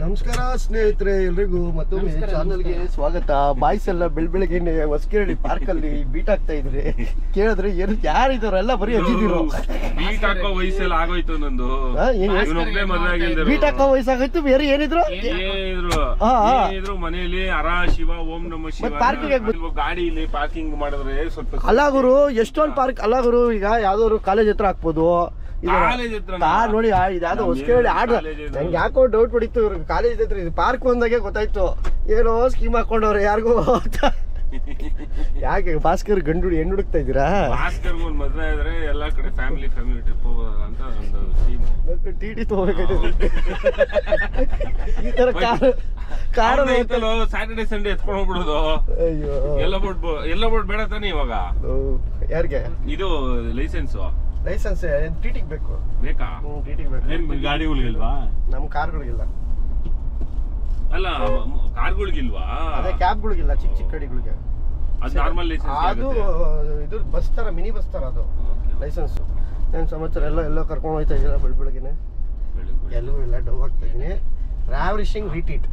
ನಮಸ್ಕಾರ ಸ್ನೇಹಿತರೆ, ಎಲ್ರಿಗೂ ಮತ್ತೊಮ್ಮೆ ಚಾನಲ್ಗೆ ಸ್ವಾಗತ. ಬಾಯ್ಸ್ ಎಲ್ಲ ಬೆಳಗ್ಗೆ ಹೊಸಕೆರೆಹಳ್ಳಿ ಪಾರ್ಕ್ ಅಲ್ಲಿ ಬೀಟ್ ಆಗ್ತಾ ಇದ್ರಿ. ಕೇಳಿದ್ರೆ ಏನು ಯಾರಿದಾರೆಲ್ಲ ಬರೀ ಅಜ್ಜಿದಿರು. ಬೀಟ್ ಹಾಕೋ ವಯಸ್ಸೆಲ್ಲ ಆಗೋಯ್ತು ನಂದು. ಬೀಟ್ ಹಾಕೋ ವಯಸ್ಸಾಗೋಯ್ತು. ಬೇರೆ ಏನಿದ್ರು ಮನೆಯಲ್ಲಿ ಹರ ಶಿವ ಓಂ ನಮ ಶಿವ. ಗಾಡಿ ಇಲ್ಲಿ ಪಾರ್ಕಿಂಗ್ ಮಾಡಿದ್ರೆ ಸ್ವಲ್ಪ ಅಲ್ಲ ಗುರು, ಎಷ್ಟೊಂದು ಪಾರ್ಕ್ ಅಲ್ಲ ಗುರು. ಈಗ ಯಾವ್ದಾದ್ರು ಕಾಲೇಜ್ ಹತ್ರ ಹಾಕ್ಬೋದು. ನೋಡಿ ಇದ್ಯಾವ್ದು ಹೊಸಕೆರೆಹಳ್ಳಿ ಆಡ. ನಂಗೆ ಯಾಕೋ ಡೌಟ್ ಹೊಡಿತು, ಇವ್ರಿಗೆ ಕಾಲೇಜ್ ಹತ್ರ ಇದು ಪಾರ್ಕ್ ಒಂದಾಗೆ ಗೊತ್ತಾಯ್ತು. ಏನೋ ಸ್ಕೀಮ್ ಹಾಕೊಂಡವ್ರೆ ಯಾರಿಗೂ ಅಂತ. ಯಾಕೆ ಭಾಸ್ಕರ್ ಗಂಡು ಹೆಣ್ಣು ಹುಡುಕ್ತಾ ಇದ್ದೀರಾ? ಭಾಸ್ಕರ್ ಒಂದ್ ಮದ್ವೆ ಆದ್ರೆ ಎಲ್ಲಾ ಕಡೆ ಫ್ಯಾಮಿಲಿ ಟ್ರಿಪ್ ಹೋಗೋದ ಅಂತ ಒಂದು ಸ್ಕೀಮ್. ಟಿಟಿ ತಗೋಬೇಕಾಯ್ತು. ಈ ತರ ಕಾರ್ ಸ್ಯಾಟರ್ಡೆ ಸಂಡೇ ಎತ್ಕೊಂಡು ಹೋಗ್ಬಿಡೋದು. ಅಯ್ಯೋ, ಎಲ್ಲ ಬೋರ್ಡ್ ಬೇಡ ತಾನೆ ಇವಾಗ. ಯಾರಿಗೆ ಇದು ಲೈಸೆನ್ಸ್ ಟಿಟಿಗೆ ಬೇಕು. ಬೇಕಾ? ಟಿಟಿಗೆ ಬೇಕು. ಗಾಡಿಗಳಿಲ್ವಾ? ನಮ್ ಕಾರ್ಗಳಿಗಿಲ್ಲ. ಅಲ್ಲ, ಕಾರ್ಗಳಿಗಿಲ್ವಾ? ಅದೇ ಕ್ಯಾಬ್ಗಳಿಗಿಲ್ಲ, ಚಿಕ್ಕ ಚಿಕ್ಕ ಗಾಡಿಗಳಿಗೆ. ಅದು ನಾರ್ಮಲ್ ಲೈಸೆನ್ಸ್. ಅದು ಇದು ಬಸ್ ತರ, ಮಿನಿ ಬಸ್ ತರ ಅದು ಲೈಸೆನ್ಸ್. ಏನ್ ಸಮಾಚಾರ? ಎಲ್ಲೋ ಕರ್ಕೊಂಡು ಹೋಗ್ತಾ ಇದ್ದೀರಾ ಬೆಳಗ್ಗೆನೆ? ಎಲ್ಲೂ ಇಲ್ಲ, ಡವ್ ಆಗ್ತಾ ಇದೀನಿ. ರಾವಿಶಿಂಗ್ ರಿಟೀಟ್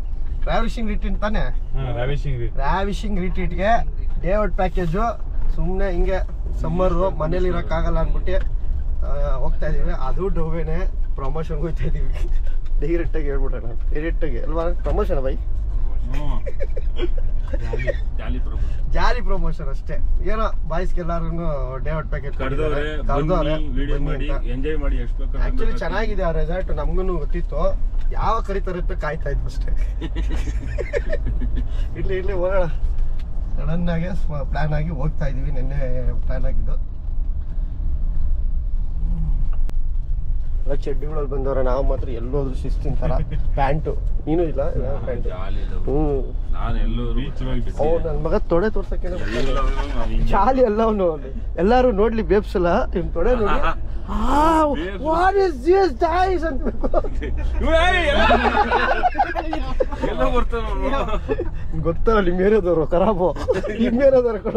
ತಾನೆ? ರಾವಿಶಿಂಗ್ ರಿಟೀಟ್ಗೆ ಡೇ ಔಟ್ ಪ್ಯಾಕೇಜು. ಸುಮ್ಮನೆ ಹಿಂಗೆ ಸಮ್ಮರು ಮನೇಲಿ ಇರೋಕ್ಕಾಗಲ್ಲ ಅಂದ್ಬಿಟ್ಟು ಹೋಗ್ತಾ ಇದೀವಿ. ಅದು ಡೋವೇನೆ. ಪ್ರಮೋಷನ್ಗೆ ಹೋಗ್ತಾ ಇದೀವಿ. ಡೈರೆಕ್ಟಾಗಿ ಹೇಳ್ಬಿಟ್ಟಣ, ಡೈರೆಕ್ಟಾಗಿ ಅಲ್ವಾ? ಪ್ರಮೋಷನ್ ಬೈ, ಜಾಲಿ ಪ್ರಮೋಷನ್ ಅಷ್ಟೇ. ಏನೋ ಬಾಯ್ಸ್ಗೆಲ್ಲಾರು ಡೇ ಔಟ್ ಪ್ಯಾಕೇಜ್ ಆಕ್ಚುಲಿ ಚೆನ್ನಾಗಿದೆ ಆ ರೆಸಾರ್ಟ್. ನಮ್ಗೂ ಗೊತ್ತಿತ್ತು, ಯಾವ ಕರಿತಾರೆ ಅಂತ ಕಾಯ್ತಾ ಇದ್ವಿ ಅಷ್ಟೇ. ಇಲ್ಲಿ ಹೋಗೋಣ ಸಡನ್ ಆಗಿ ಪ್ಲಾನ್ ಆಗಿ ಹೋಗ್ತಾ ಇದೀವಿ. ನಿನ್ನೆ ಪ್ಲಾನ್ ಆಗಿದ್ದು. ಚಡ್ಡಿಗಳಲ್ಲಿ ಬಂದವ್ರೆ, ನಾವು ಮಾತ್ರ ಎಲ್ಲೋದ್ರು ಶಿಸ್ತಿನ ತರ. ಪ್ಯಾಂಟು ನೀನು ಇಲ್ಲ ಪ್ಯಾಂಟ್. ನನ್ ಮಗ ತೊಡೆ ತೋರ್ಸಕ್ಕೆ ಚಾಲಿ ಎಲ್ಲವನು ಎಲ್ಲಾರು ನೋಡ್ಲಿ ಬೇಬ್ಸಲ್ಲ ನಿಮ್ ತೊಡೆ ನೋಡಿ. ವಾಟ್ ಇಸ್ ದಿಸ್ ಡೈಸ್ ಅನ್ಬೇಕು. ಗೊತ್ತಲ್ಲ ನಿಮ್ಮೇರದವ್ರು ಖರಾಬು. ನಿಮ್ಮೇರದವ್ರು ಕೊಡ.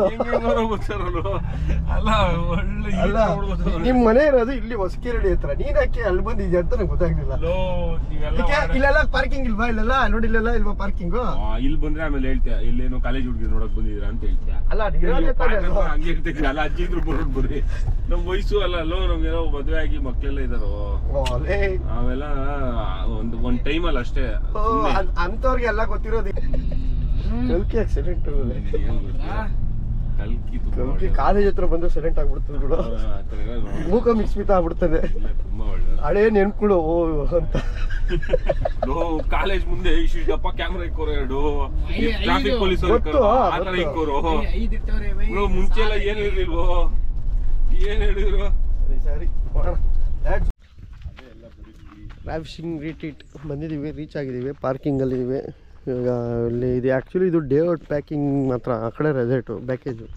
ನಿಮ್ ಮನೆ ಇರೋದು ಇಲ್ಲಿ ಹೊಸಕೆರೆಹಳ್ಳಿ ಹತ್ರ. ನೀನ್ ಯಾಕೆ ಅಲ್ಲಿ ಬಂದಿದ್ಯಾ ಅಂತ ನಂಗೆ ಗೊತ್ತಾಗ್ಲಿಲ್ಲ. ಇಲ್ಲೆಲ್ಲ ಪಾರ್ಕಿಂಗ್ ಇಲ್ವಾ? ಇಲ್ಲೆಲ್ಲ ನೋಡಿ, ಇಲ್ಲೆಲ್ಲ ಇಲ್ವಾ ಪಾರ್ಕಿಂಗು? ಇಲ್ಲಿ ಬಂದ್ರೆ ಆಮೇಲೆ ಹೇಳ್ತೀಯ ಇಲ್ಲೇನೋ ಕಾಲೇಜ್ ಹುಡುಗಿ ನೋಡಕ್ ಬಂದಿದ್ರ ಅಂತ ಹೇಳ್ತೀಯ. ಅಲ್ಲ ಹಂಗೆ ಹೇಳ್ತೀವಿ. ಅಲ್ಲ ಅಜ್ಜಿ ಇದ್ರು ಬರೋದ್ ಬರ್ರಿ. ನಮ್ ವಯಸ್ಸು ಅಲ್ಲ ಅಲ್ಲೋ, ನಮ್ಗೆಲ್ಲ ಮದ್ವೆ ಆಗಿ ಮಕ್ಳೆಲ್ಲ ಇದಾರೋ. ಅವೆಲ್ಲ ಒಂದ್ ಟೈಮ್ ಅಲ್ಲ ಅಷ್ಟೇ. ಅಂತವ್ರಿಗೆಲ್ಲ ಗೊತ್ತಿರೋದು. ಕಲ್ಕಿ ಆಕ್ಸಿಡೆಂಟ್, ಕಲ್ಕಿ ಕಾಲೇಜ್ ಹತ್ರ ಬಂದ್ರೆ ಸೈಲೆಂಟ್ ಆಗ್ಬಿಡ್ತದೆ ಬಿಡು. ಮೂಕ ಮಿಕ್ಸ್ಮಿತ ಆಗ್ಬಿಡ್ತದೆ. ಹಳೇ ನೆನ್ಕೊಳ್ಳು ಅಂತ. ಕಾಲೇಜ್ ಮುಂದೆ ಇಷ್ಟಪ್ಪ ಕ್ಯಾಮ್ರಾ ಇಕ್ಕೋರು, ಎರಡು ಟ್ರಾಫಿಕ್ ಪೊಲೀಸ್ ಇಕ್ಕೋರು. ಮುಂಚೆ ಎಲ್ಲ ಏನ್ ಹೇಳಿಲ್ವೋ, ಏನ್ ಹೇಳಿದ್ರು. ಸರಿ ರಾವಿಶಿಂಗ್ ರಿಟ್ರೀಟ್ ಬಂದಿದ್ದೀವಿ, ರೀಚ್ ಆಗಿದ್ದೀವಿ. ಪಾರ್ಕಿಂಗಲ್ಲಿದ್ದೀವಿ ಇವಾಗ. ಇಲ್ಲಿ ಇದು ಆ್ಯಕ್ಚುಲಿ ಇದು ಡೇ ಔಟ್ ಪ್ಯಾಕಿಂಗ್ ಮಾತ್ರ. ಆ ಕಡೆ ರೆಸಾರ್ಟು ಪ್ಯಾಕೇಜು.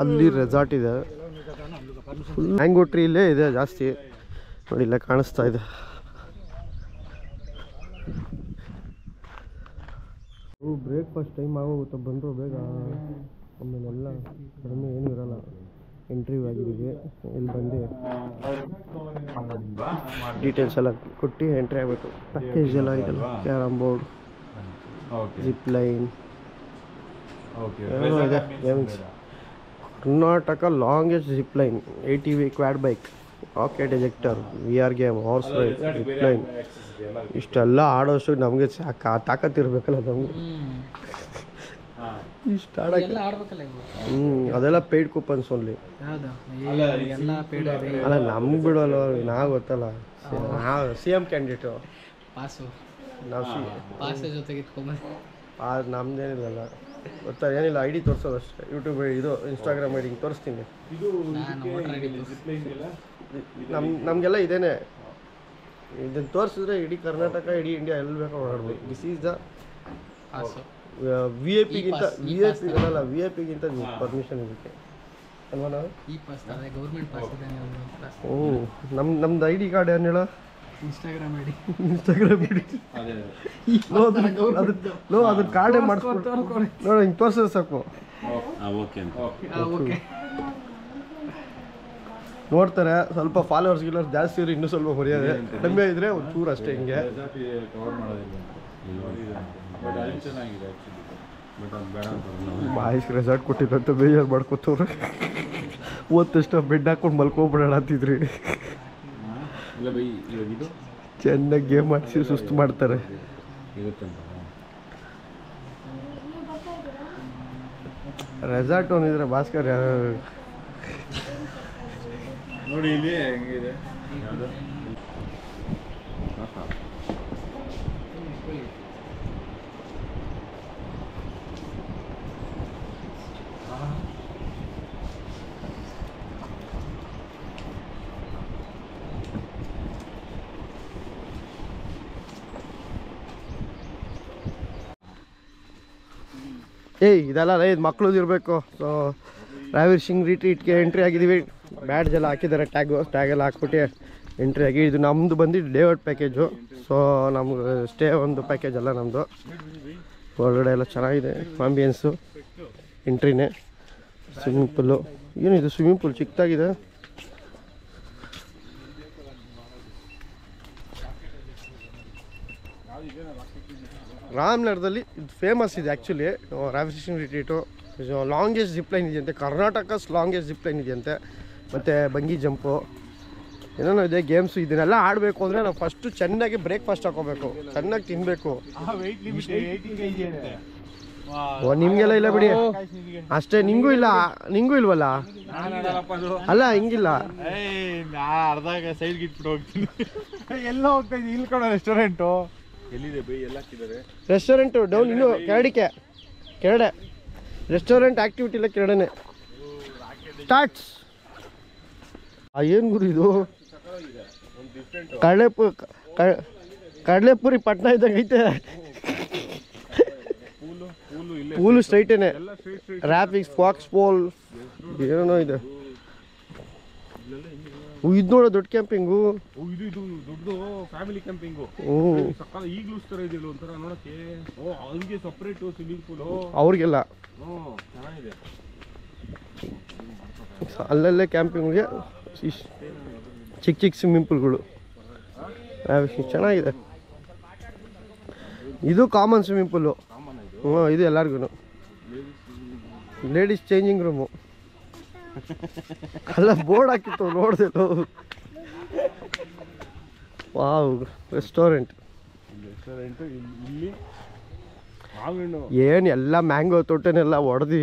ಅಲ್ಲಿ ರೆಸಾರ್ಟ್ ಇದೆ. ಮ್ಯಾಂಗೋ ಟ್ರೀ ಇಲ್ಲೇ ಇದೆ ಜಾಸ್ತಿ ನೋಡಿ, ಇಲ್ಲ ಕಾಣಿಸ್ತಾ ಇದೆ. ಬ್ರೇಕ್ಫಾಸ್ಟ್ ಟೈಮ್ ಆಗೋಗುತ್ತೆ, ಬಂದರು ಬೇಗ. ಆಮೇಲೆ ಎಲ್ಲ ಕಡಿಮೆ ಏನೂ ಇರಲ್ಲ. ಎಂಟ್ರಿ ಆಗಿದ್ದೀವಿ. ಇಲ್ಲಿ ಬಂದು ಡೀಟೇಲ್ಸ್ ಎಲ್ಲ ಕೊಟ್ಟು ಎಂಟ್ರಿ ಆಗಬೇಕು. ಪ್ಯಾಕೇಜ್ ಎಲ್ಲ ಇದೆಲ್ಲ, ಕ್ಯಾರಮ್ ಬೋರ್ಡ್, ಜಿಪ್ ಲೈನ್ ಏನೋ ಇದೆ. Games Karnataka longest zip line, ATV quad bike, rocket ejector, VR game, horse ride, zip line. ಇಷ್ಟೆಲ್ಲ ಆಡೋಷ್ಟು ನಮಗೆ ತಾಕತ್ತಿರ್ಬೇಕಲ್ಲ ನಮಗೆ. ಇಷ್ಟ ಅದೆಲ್ಲ ಪೇಯ್ಡ್ ಕೂಪನ್ಸ್ ಓನ್ಲಿ. ಅಲ್ಲ ನಮ್ಗೆ ಬಿಡೋಲ್ಲ, ನಾವು ಗೊತ್ತಲ್ಲ, ನಾವು CM ಕ್ಯಾಂಡಿಡೇಟು. ನಮ್ದೇನಿಲ್ಲ ಗೊತ್ತಾ, ಏನಿಲ್ಲ. ID ತೋರಿಸೋದು ಅಷ್ಟೇ. ಯೂಟ್ಯೂಬ್ ಇದು ಇನ್ಸ್ಟಾಗ್ರಾಮ್ ID ತೋರಿಸ್ತೀನಿ. ನಮಗೆಲ್ಲ ಇದೇನೆ. ಇದನ್ನು ತೋರಿಸಿದ್ರೆ ಇಡೀ ಕರ್ನಾಟಕ, ಇಡೀ ಇಂಡಿಯಾ ಎಲ್ಲಿ ಬೇಕೋ ಓಡಾಡ್ಬೋದು. ದಿಸ್ ಈಸ್ ದ VIP ಗಿಂತ ಪರ್ಮಿಷನ್ ಇದಕ್ಕೆ ಅಲ್ವಾ? ನಾವು ನಮ್ದು ID ಕಾರ್ಡ್ ಏನು ಹೇಳ? ಇನ್ಸ್ಟಾಗ್ರಾಮ್ ಐಡಿ ಅದು ಕಾರ್ಡೇ ಮಾಡಿಸ್ಕೊಟ್ಟು ನೋಡಿ, ಹಿಂಗೆ ತೋರಿಸಿದ್ರೆ ಸಾಕು. ನೋಡ್ತಾರೆ. ಸ್ವಲ್ಪ ಫಾಲೋವರ್ಸ್ ಗಿಲ್ಲರ್ಸ್ ಜಾಸ್ತಿ ಇದ್ರೆ ಇನ್ನೂ ಸ್ವಲ್ಪ ಮರ್ಯಾದೆ, ಕಡಿಮೆ ಇದ್ರೆ ಒಂದು ಚೂರು ಅಷ್ಟೇ. ಹಿಂಗೆ ಮಾಹಿತಿ ರೆಸಾರ್ಟ್ ಕೊಟ್ಟಿದ್ದಂತ ಬೇಜಾರು ಮಾಡ್ಕೊತವ್ರೆ. ಓದ್ತಷ್ಟು ಬೆಡ್ ಹಾಕೊಂಡು ಮಲ್ಕೊಬಿಡೋಣ ಅಂತಿದ್ರಿ. ಚೆನ್ನಾಗಿ ಗೇಮ್ ಆಡಿಸಿ ಸುಸ್ತು ಮಾಡ್ತಾರೆ. ರೆಸಾರ್ಟ್ ಒಂದಿದ್ರೆ ಭಾಸ್ಕರ್ ನೋಡಿ ಇಲ್ಲಿ ಹೆಂಗಿದೆ. ಇದೆಲ್ಲ ಇದು ಮಕ್ಕಳದ್ದು ಇರಬೇಕು. ಸೊ ರಾವೀರ್ ಸಿಂಗ್ ರಿಟ್ರೀಟ್ಗೆ ಎಂಟ್ರಿ ಆಗಿದ್ದೀವಿ. ಬ್ಯಾಡ್ಜ್ ಎಲ್ಲ ಹಾಕಿದ್ದಾರೆ, ಟ್ಯಾಗೆಲ್ಲ ಹಾಕ್ಬಿಟ್ಟು ಎಂಟ್ರಿ ಆಗಿ. ಇದು ನಮ್ಮದು ಬಂದು ಡೇ ಔಟ್ ಪ್ಯಾಕೇಜು. ಸೊ ನಮ್ಗೆ ಸ್ಟೇ ಒಂದು ಪ್ಯಾಕೇಜ್ ಅಲ್ಲ ನಮ್ಮದು. ಒಳಗಡೆ ಎಲ್ಲ ಚೆನ್ನಾಗಿದೆ, ಆಂಬಿಯನ್ಸು, ಎಂಟ್ರಿನೇ. ಸ್ವಿಮ್ಮಿಂಗ್ ಪೂಲು ಏನಿದು, ಸ್ವಿಮ್ಮಿಂಗ್ ಪೂಲ್ ಚಿಕ್ಕದಾಗಿದೆ. ರಾಮ್ನಗರದಲ್ಲಿ ಇದು ಫೇಮಸ್ ಇದೆ ಆ್ಯಕ್ಚುಲಿ. ರಾವೀರ್ ಸಿಂಗ್ ರಿಟ್ರೀಟು ಲಾಂಗೆಸ್ಟ್ ಜಿಪ್ಲೈನ್ ಇದೆಯಂತೆ, ಕರ್ನಾಟಕಸ್ ಲಾಂಗೆಸ್ಟ್ ಜಿಪ್ಲೈನ್ ಇದೆಯಂತೆ. ಮತ್ತು ಬಂಗಿ ಜಂಪು ಏನೇನೋ ಇದೆ ಗೇಮ್ಸು. ಇದನ್ನೆಲ್ಲ ಆಡಬೇಕು ಅಂದರೆ ನಾವು ಫಸ್ಟು ಚೆನ್ನಾಗಿ ಬ್ರೇಕ್ಫಾಸ್ಟ್ ಹಾಕೋಬೇಕು, ಚೆನ್ನಾಗಿ ತಿನ್ನಬೇಕು. ಓ ನಿಮಗೆಲ್ಲ ಇಲ್ಲ ಬಿಡಿ ಅಷ್ಟೇ. ನಿಮಗೂ ಇಲ್ಲ, ನಿಮಗೂ ಇಲ್ವಲ್ಲ? ಅಲ್ಲ ಹಿಂಗಿಲ್ಲ, ಅರ್ಧಾಗ ಸೈಡ್ಗೆ ಇಟ್ಬಿಟ್ಟು ಹೋಗ್ತೀನಿ. ಎಲ್ಲ ಹೋಗ್ತಾ ಇದ್ದೀನಿ. ಇಲ್ಲಿ ಕೊಡೋ ರೆಸ್ಟೋರೆಂಟು ಎಲ್ಲಿದೆ ಬೈ? ಎಲ್ಲ ಹಾಕಿದ್ದಾರೆ ರೆಸ್ಟೋರೆಂಟು ಡೌನ್ ಇನ್ನು ಕೆರಡೆ ರೆಸ್ಟೋರೆಂಟ್ ಆ್ಯಕ್ಟಿವಿಟಿ ಇಲ್ಲ, ಕೆರಡನೆ ಸ್ಟಾರ್ಟ್ಸ್. ಏನು ಗುರು ಇದು? ಕಡಲೆಪುರಿ ಪಟ್ನಾ ಇದ್ದಂಗೆ ಐತೆ. ಪೂಲು ಸ್ಟ್ರೈಟೇನೆ, ರ್ಯಾಪಿಕ್ಸ್, ಫಾಕ್ಸ್ ಪೋಲ್ ಏನೋ ಇದೆ. ಇದು ನೋಡೋ ದೊಡ್ಡ ಕ್ಯಾಂಪಿಂಗು. ಇದು ದೊಡ್ಡದು ಫ್ಯಾಮಿಲಿ ಕ್ಯಾಂಪಿಂಗು. ಸಕಾಲ ಈಗಲೂ ಥರ ಇದೆಯಲ್ಲ ಒಂಥರ ನೋಡಕ್ಕೆ. ಓ ಅವ್ರಿಗೆ ಸಪ್ರೇಟು ಸ್ವಿಮ್ಮಿಂಗ್ ಪೂಲು ಅವ್ರಿಗೆಲ್ಲ. ಚೆನ್ನಾಗಿದೆ. ಅಲ್ಲಲ್ಲೇ ಕ್ಯಾಂಪಿಂಗ್ಗೆ ಚಿಕ್ಕ ಚಿಕ್ಕ ಸ್ವಿಮ್ಮಿಂಗ್ ಪೂಲ್ಗಳು ಚೆನ್ನಾಗಿದೆ. ಇದು ಕಾಮನ್ ಸ್ವಿಮ್ಮಿಂಗ್ ಪೂಲು. ಇದು ಎಲ್ಲರಿಗೂ. Ladies changing room. ಅಲ್ಲ ಬೋರ್ಡ್ ಹಾಕಿತ್ತು ನೋಡ್ದೆ. Wow, restaurant. ಇಲ್ಲಿ ಏನು ಎಲ್ಲ ಮ್ಯಾಂಗೋ ತೋಟನೆಲ್ಲ ಹೊಡೆದು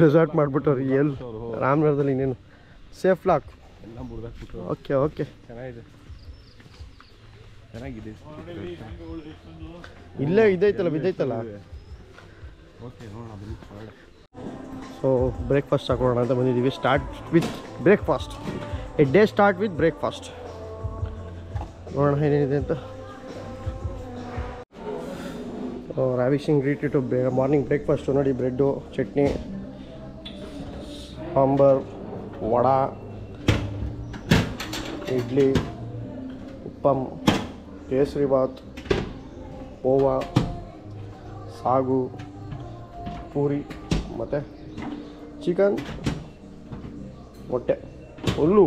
ರೆಸಾರ್ಟ್ ಮಾಡಿಬಿಟ್ಟವ್ರು. ಎಲ್ಲಿ ರಾಮನಗರದಲ್ಲಿ ಇನ್ನೇನು ಸೇಫ್ ಲಾಕ್ ಎಲ್ಲ ಮುರಿದಾಕ್ಬಿಟ್ಟು. ಓಕೆ ಓಕೆ, ಚೆನ್ನಾಗಿದೆ. ಇಲ್ಲೇ ಇದೈತಲ್ಲ, ಬಿದ್ದೈತಲ್ಲ. ಸೊ ಬ್ರೇಕ್ಫಾಸ್ಟ್ ಹಾಕೋಣ ಅಂತ ಬಂದಿದ್ದೀವಿ. Start with breakfast. A day start with breakfast. ನೋಡೋಣ ಏನೇನಿದೆ ಅಂತ. ರಾವೀರ್ ಸಿಂಗ್ ರಿಟ್ರೀಟು ಮಾರ್ನಿಂಗ್ ಬ್ರೇಕ್ಫಾಸ್ಟು ನೋಡಿ. ಬ್ರೆಡ್ಡು, ಚಟ್ನಿ, ಸಾಂಬಾರ್, ವಡಾ, ಇಡ್ಲಿ, ಉಪ್ಪಮ್, ಕೇಸರಿ ಬಾತ್, ಪೋವಾ, ಸಾಗು, ಪೂರಿ ಮತ್ತು ಚಿಕನ್, ಮೊಟ್ಟೆ, ಹುಲ್ಲು.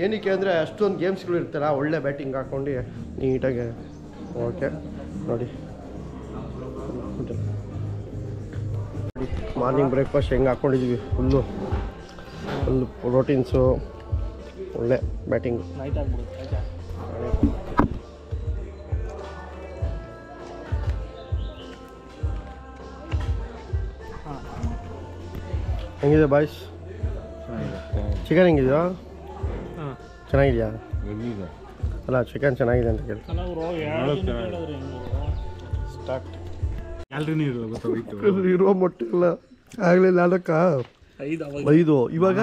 ಏನಕ್ಕೆ ಅಂದರೆ ಅಷ್ಟೊಂದು ಗೇಮ್ಸ್ಗಳು ಇರ್ತಾರ. ಒಳ್ಳೆ ಬ್ಯಾಟಿಂಗ್ ಹಾಕ್ಕೊಂಡು ನೀಟಾಗಿ. ಓಕೆ ನೋಡಿ ಮಾರ್ನಿಂಗ್ ಬ್ರೇಕ್ಫಾಸ್ಟ್ ಹೆಂಗೆ ಹಾಕ್ಕೊಂಡಿದ್ದೀವಿ. ಫುಲ್ಲು ಪ್ರೋಟೀನ್ಸು, ಒಳ್ಳೆ ಬ್ಯಾಟಿಂಗ್. ಹೆಂಗಿದೆ ಬಾಯ್ಸ್? ಚಿಕನ್ ಹೆಂಗಿದೆಯಾ? ಚೆನ್ನಾಗಿದೆಯಾ? ಅಲ್ಲ ಚಿಕನ್ ಚೆನ್ನಾಗಿದೆ ಅಂತ ಕೇಳಿ. ಸ್ಟಾರ್ಟ್. ಇರೋ ಮೊಟ್ಟೆ ಎಲ್ಲ ಆಗಲೇ 4 ಇವಾಗ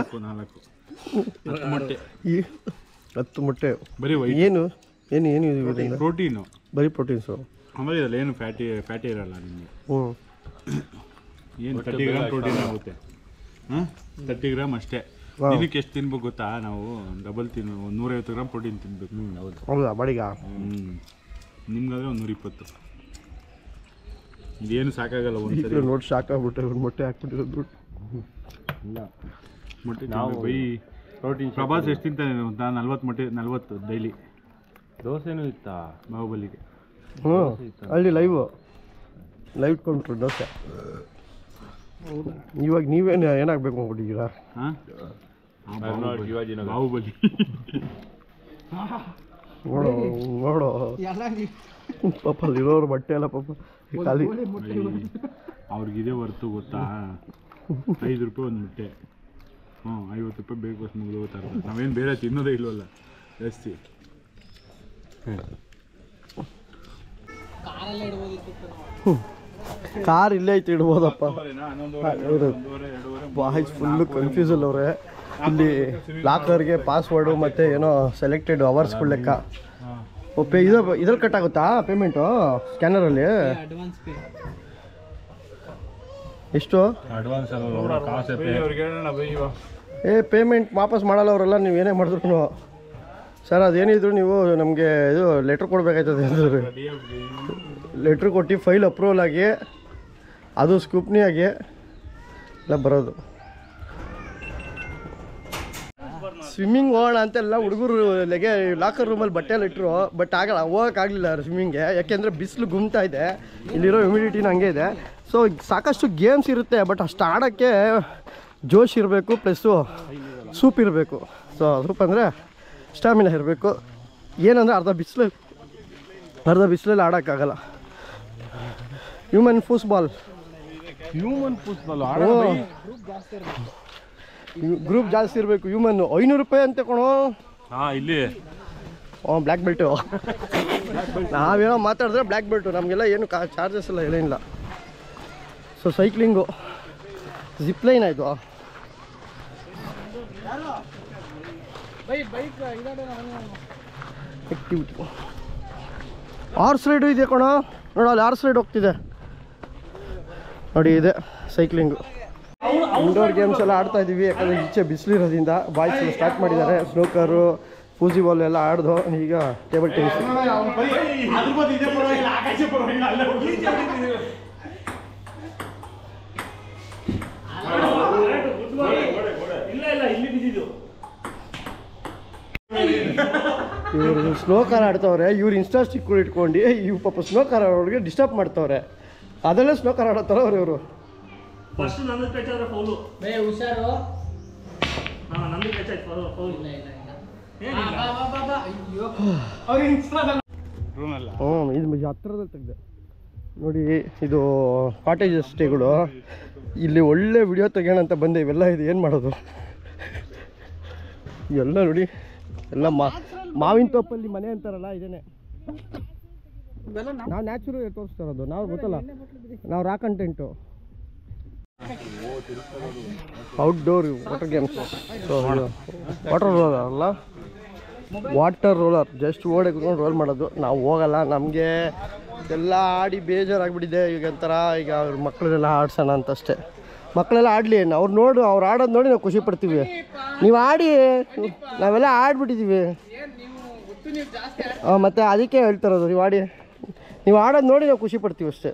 10 ಮೊಟ್ಟೆ. ಬರೀ ಏನು ಏನು ಏನು ಇದರಿಂದ? ಪ್ರೋಟೀನು, ಬರೀ ಪ್ರೋಟೀನ್ಸು. ಆಮೇಲೆ ಇದರಲ್ಲಿ ಏನು ಫ್ಯಾಟಿ ಇರಲ್ಲ ನಿಮಗೆ. ಏನು 30 ಗ್ರಾಮ್ ಪ್ರೋಟೀನ್ ಆಗುತ್ತೆ. 30 ಗ್ರಾಮ್ ಅಷ್ಟೇ. ದಿನಕ್ಕೆ ಎಷ್ಟು ತಿನ್ಬೇಕು ಗೊತ್ತಾ? ನಾವು ಡಬಲ್ 150 ಗ್ರಾಮ್ ಪ್ರೋಟೀನ್ ತಿನ್ಬೇಕು. ಹೌದಾ ಬಾಡಿಗ? ನಿಮ್ಗಾದ್ರೆ 120. ಇದೇನು ಸಾಕಾಗಲ್ಲ. ಒಂದ್ಸರಿ ನೋಡಿ ಸಾಕಾಗ್ಬಿಟ್ಟೆ. ಒಂದು ಮೊಟ್ಟೆ ಹಾಕ್ಬಿಟ್ಟಿರೋದು ದುಡ್ಡು ಇಲ್ಲ. ಮೊಟ್ಟೆ ನಾವು ಬೈ ಪ್ರೋಟೀನ್. ಪ್ರಭಾಸ್ ಎಷ್ಟು ತಿಂತಾನೆ ಅಂತ 40 ಮೊಟ್ಟೆ 40 ಡೈಲಿ. ದೋಸೆನೂ ಇತ್ತಾ ಬಾಹುಬಲಿಗೆ? ಹ್ಞೂ ಅಲ್ಲಿ ಲೈವ್ ಇಟ್ಕೊಂಡ್ರು ದೋಸೆ. ಇವಾಗ ನೀವೇನು ಏನಾಗಬೇಕು ಅಂದ್ಬಿಟ್ಟಿದ್ದೀರಾ? ಹಾಂ ಬಾಹುಬಲಿ ನೋಡು ಪಾಪ ಅಲ್ಲಿರೋರು ಬಟ್ಟೆ ಎಲ್ಲ ಪಾಪ ಖಾಲಿ. ಅವ್ರಿಗಿದೆ ಹೊರ್ತು ಗೊತ್ತಾ, 5 ರೂಪಾಯಿ ಒಂದು ಮೊಟ್ಟೆ. 50 ರೂಪಾಯಿ ಬೇಕು ಬಸ್ ಮುಗಿದು ಹೋಗ್ತಾರೆ. ನಾವೇನು ಬೇರೆ ತಿನ್ನೋದೇ ಇಲ್ವಲ್ಲ ಜಾಸ್ತಿ. ಕಾರ್ ಇಲ್ಲೇ ಐತೆ ಇಡ್ಬೋದಪ್ಪ. ಬಾಯ್ಸ್ ಫುಲ್ಲು ಕನ್ಫ್ಯೂಸಲ್ ಅವ್ರೆ. ಇಲ್ಲಿ ಲಾಕರ್ಗೆ ಪಾಸ್ವರ್ಡು ಮತ್ತು ಏನೋ ಸೆಲೆಕ್ಟೆಡ್ ಅವರ್ಸ್ಗಳ ಲೆಕ್ಕ. ಇದ್ರಲ್ಲಿ ಕಟ್ ಆಗುತ್ತಾ ಪೇಮೆಂಟು ಸ್ಕ್ಯಾನರಲ್ಲಿ? ಎಷ್ಟು ಪೇಮೆಂಟ್ ವಾಪಸ್ ಮಾಡಲ್ಲ ಅವರೆಲ್ಲ. ನೀವು ಏನೇ ಮಾಡಿದ್ರು ಸರ್ ಅದೇನಿದ್ರು ನೀವು ನಮಗೆ ಇದು ಲೆಟ್ರ್ ಕೊಡಬೇಕಾಯ್ತದೆ ಅಂದ್ರೆ ಲೆಟ್ರ್ ಕೊಟ್ಟು ಫೈಲ್ ಅಪ್ರೂವಲ್ ಆಗಿ ಅದು ಸ್ಕೂಪ್ನಿ ಆಗಿ ಎಲ್ಲ ಬರೋದು. ಸ್ವಿಮ್ಮಿಂಗ್ ಹೋಗೋಣ ಅಂತೆಲ್ಲ ಹುಡುಗರು ಲಾಕರ್ ರೂಮಲ್ಲಿ ಬಟ್ಟೆ ಎಲ್ಲ ಇಟ್ಟರು. ಬಟ್ ಆಗಲ್ಲ, ಹೋಗೋಕ್ಕಾಗಲಿಲ್ಲ ಸ್ವಿಮ್ಮಿಂಗ್ಗೆ. ಯಾಕೆಂದರೆ ಬಿಸಿಲು ಗುಮ್ತಾ ಇದೆ, ಇಲ್ಲಿರೋ ಹ್ಯುಮಿಡಿಟಿನ ಹಂಗೆ ಇದೆ. ಸೊ ಸಾಕಷ್ಟು ಗೇಮ್ಸ್ ಇರುತ್ತೆ, ಬಟ್ ಅಷ್ಟು ಆಡೋಕ್ಕೆ ಜೋಶ್ ಇರಬೇಕು, ಪ್ಲಸ್ಸು ಸೂಪ್ ಇರಬೇಕು. ಸೊ ಸೂಪ್ ಅಂದರೆ ಸ್ಟಾಮಿನಾ ಇರಬೇಕು. ಏನಂದರೆ ಅರ್ಧ ಬಿಸಿಲಲ್ಲಿ ಆಡೋಕ್ಕಾಗಲ್ಲ. ಹ್ಯೂಮನ್ ಫೂಟ್ಬಾಲ್ ಗ್ರೂಪ್ ಜಾಸ್ತಿ ಇರಬೇಕು. ಹ್ಯೂಮನ್ 500 ರೂಪಾಯಿ ಅಂತ ಕೊಣೋ ಇಲ್ಲಿ. Black belt. ನಾವೇನೋ ಮಾತಾಡಿದ್ರೆ ಬ್ಲ್ಯಾಕ್ ಬೆಲ್ಟು, ನಮಗೆಲ್ಲ ಏನು ಚಾರ್ಜಸ್ ಎಲ್ಲ ಏನಿಲ್ಲ. ಸೊ ಸೈಕ್ಲಿಂಗು, ಜಿಪ್ಲೈನ್ ಆಯಿತು. ಆಕ್ಟಿವಿಟಿ ಹಾರ್ಸ್ ರೈಡು ಇದೆ ಕಣೋ. ನೋಡು ಅಲ್ಲಿ ಹಾರ್ಸ್ ರೈಡ್ ಹೋಗ್ತಿದೆ ನೋಡಿ. ಇದೆ ಸೈಕ್ಲಿಂಗು. ಇಂಡೋರ್ ಗೇಮ್ಸ್ ಎಲ್ಲ ಆಡ್ತಾ ಇದ್ದೀವಿ, ಯಾಕಂದರೆ ಈಚೆ ಬಿಸಿಲಿರೋದ್ರಿಂದ. ಬಾಯ್ಸ್ ಎಲ್ಲ ಸ್ಟಾರ್ಟ್ ಮಾಡಿದ್ದಾರೆ. ಸ್ನೂಕರು, ಫೂಸಿಬಾಲ್ ಎಲ್ಲ ಆಡ್ದು. ಈಗ ಟೇಬಲ್ ಟೆನ್ನಿಸ್. ಇವರು ಸ್ನೋಕಾರ್ ಆಡ್ತವ್ರೆ. ಇವ್ರು ಇನ್ಸ್ಟಾ ಸ್ಟಿಕ್ಗಳು ಇಟ್ಕೊಂಡು ಇವು ಪಾಪ ಸ್ನೋಕಾರ್ ಅವ್ರಿಗೆ ಡಿಸ್ಟರ್ಬ್ ಮಾಡ್ತವ್ರೆ. ಅದರಲ್ಲೇ ಸ್ನೋಕಾರ್ ಆಡತ್ತಾರ ಇವರು. ಇದು ಹತ್ರದಲ್ಲಿ ತೆಗ್ದೆ ನೋಡಿ. ಇದು ಕಾಟೇಜ್ ಸ್ಟೇಗಳು. ಇಲ್ಲಿ ಒಳ್ಳೆ ವಿಡಿಯೋ ತೆಗೋಣ ಅಂತ ಬಂದೆ. ಇವೆಲ್ಲ ಇದು ಏನು ಮಾಡೋದು ಎಲ್ಲ ನೋಡಿ. ಎಲ್ಲ ಮಾವಿನ ತೋಪಲ್ಲಿ ಮನೆ ಅಂತಾರಲ್ಲ, ಇದೇನೆ. ನಾವು ನ್ಯಾಚುರಲ್ ತೋರಿಸ್ತಾ ಇರೋದು. ನಾವು ಗೊತ್ತಲ್ಲ, ನಾವು raw content. Outdoor water games. So water roller ಅಲ್ಲ, ವಾಟರ್ ರೋಲರ್. ಜಸ್ಟ್ ಓಡೆ ಕುತ್ಕೊಂಡು ರೋಲ್ ಮಾಡೋದು. ನಾವು ಹೋಗಲ್ಲ, ನಮಗೆ ಎಲ್ಲ ಆಡಿ ಬೇಜಾರಾಗ್ಬಿಟ್ಟಿದೆ. ಈಗ ಒಂಥರ ಈಗ ಅವ್ರ ಮಕ್ಕಳನ್ನೆಲ್ಲ ಆಡ್ಸೋಣ ಅಂತಷ್ಟೇ. ಮಕ್ಕಳೆಲ್ಲ ಆಡಲಿ, ಅವ್ರು ಆಡೋದು ನೋಡಿ ನಾವು ಖುಷಿ ಪಡ್ತೀವಿ. ನೀವು ಆಡಿ, ನಾವೆಲ್ಲ ಆಡ್ಬಿಟ್ಟಿದ್ದೀವಿ. ಮತ್ತು ಅದಕ್ಕೆ ಹೇಳ್ತಾರೋದು, ನೀವು ಆಡೋದು ನೋಡಿ ನಾವು ಖುಷಿ ಪಡ್ತೀವಿ ಅಷ್ಟೇ.